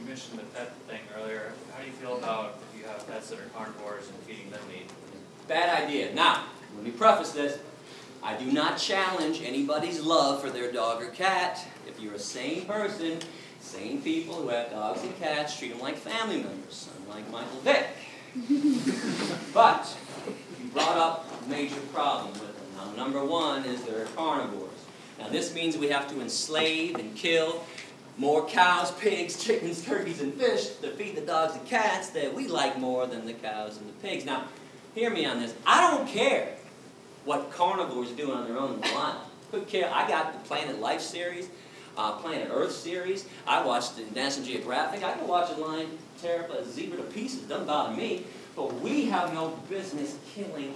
mentioned the pet thing earlier. How do you feel about if you have pets that are carnivores and feeding them meat? Bad idea. Now, let me preface this. I do not challenge anybody's love for their dog or cat. If you're a sane person, sane people who have dogs and cats treat them like family members, unlike Michael Vick. But you brought up a major problem with them. Now, number one is they're carnivores. Now, this means we have to enslave and kill more cows, pigs, chickens, turkeys, and fish to feed the dogs and cats that we like more than the cows and the pigs. Now, hear me on this. I don't care what carnivores do on their own in the wild. Couldn't care. I got the Planet Life series, Planet Earth series. I watched the National Geographic. I can watch a lion tear a zebra to pieces. Doesn't bother me. But we have no business killing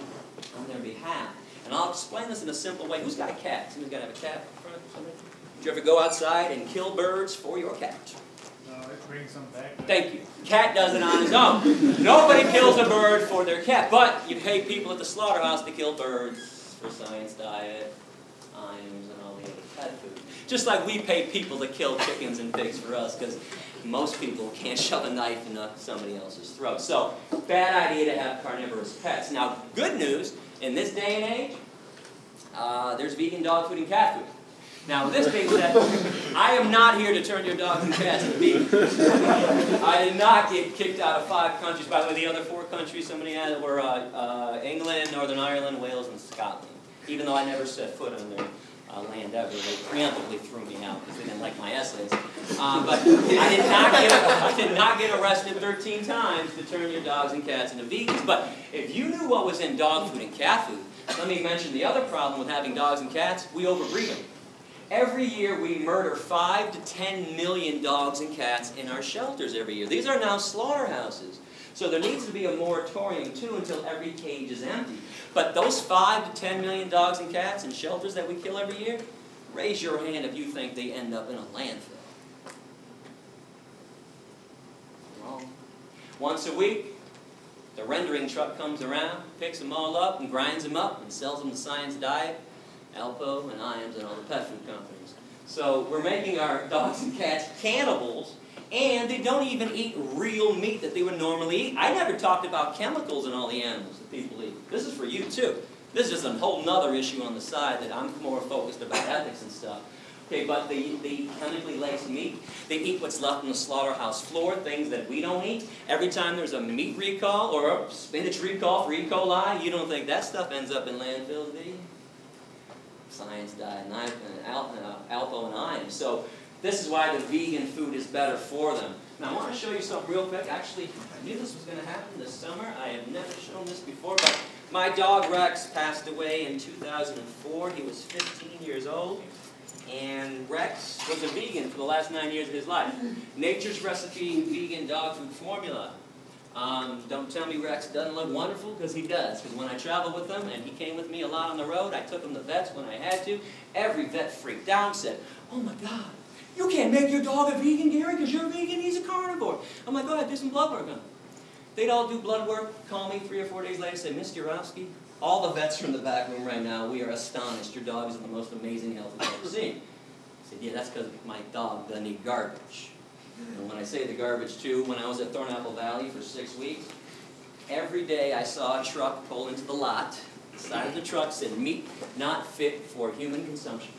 on their behalf. And I'll explain this in a simple way. Who's got a cat? Somebody's got to have a cat in front of somebody? Did you ever go outside and kill birds for your cat? No, it brings some back. Thank you. Cat does it on his own. Nobody kills a bird for their cat, but you pay people at the slaughterhouse to kill birds for science diet, ions, and all the other pet food. Just like we pay people to kill chickens and pigs for us, because most people can't shove a knife into somebody else's throat. So, bad idea to have carnivorous pets. Now, good news, in this day and age, there's vegan dog food and cat food. Now, with this being said, I am not here to turn your dogs and cats into vegan. I did not get kicked out of 5 countries. By the way, the other 4 countries somebody had were England, Northern Ireland, Wales, and Scotland. Even though I never set foot on their land ever, they preemptively threw me out because they didn't like my essays. But I did not get arrested 13 times to turn your dogs and cats into vegans. But if you knew what was in dog food and cat food, let me mention the other problem with having dogs and cats: we overbreed them. Every year we murder 5 to 10 million dogs and cats in our shelters every year. These are now slaughterhouses. So there needs to be a moratorium too until every cage is empty. But those 5 to 10 million dogs and cats in shelters that we kill every year, raise your hand if you think they end up in a landfill. Wrong. Once a week, the rendering truck comes around, picks them all up and grinds them up and sells them to Science Diet, Alpo, and Iams, and all the pet food companies. So we're making our dogs and cats cannibals, and they don't even eat real meat that they would normally eat. I never talked about chemicals in all the animals that people eat. This is for you too. This is a whole nother issue on the side that I'm more focused about ethics and stuff. Okay, but they eat chemically laced meat. They eat what's left on the slaughterhouse floor, things that we don't eat. Every time there's a meat recall or a spinach recall for E. coli, you don't think that stuff ends up in landfills, do you? Science Diet, Alpo, and Iams. So this is why the vegan food is better for them. Now I want to show you something real quick. Actually, I knew this was going to happen this summer. I have never shown this before, but my dog Rex passed away in 2004. He was 15 years old, and Rex was a vegan for the last 9 years of his life. Nature's Recipe vegan dog food formula. Don't tell me Rex doesn't look wonderful, because he does. Because when I travel with him, and he came with me a lot on the road, I took him to vets when I had to. Every vet freaked out and said, "Oh my God, you can't make your dog a vegan, Gary, because you're vegan, he's a carnivore." I'm like, "Go ahead, do some blood work on him." They'd all do blood work, call me 3 or 4 days later, say, "Mr. Yourofsky, all the vets from the back room right now, we are astonished. Your dog is in the most amazing health we've ever seen." I said, "Yeah, that's because my dog doesn't eat garbage." And when I say the garbage too, when I was at Thornapple Valley for 6 weeks, every day I saw a truck pull into the lot. The side of the truck said, "Meat not fit for human consumption."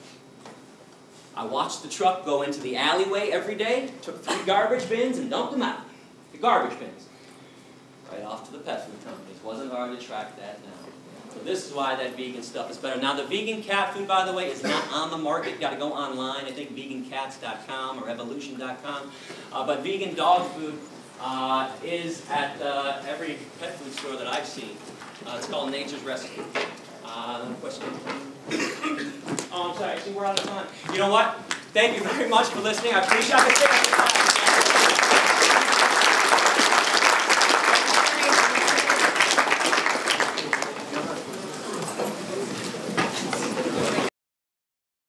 I watched the truck go into the alleyway every day, took 3 garbage bins and dumped them out. The garbage bins. Right off to the pet food companies. Wasn't hard to track that now. So this is why that vegan stuff is better. Now the vegan cat food, by the way, is not on the market. You've got to go online. I think vegancats.com or evolution.com. But vegan dog food is at every pet food store that I've seen. It's called Nature's Recipe. Question? Oh, I'm sorry. Actually, we're out of time. You know what? Thank you very much for listening. I appreciate it.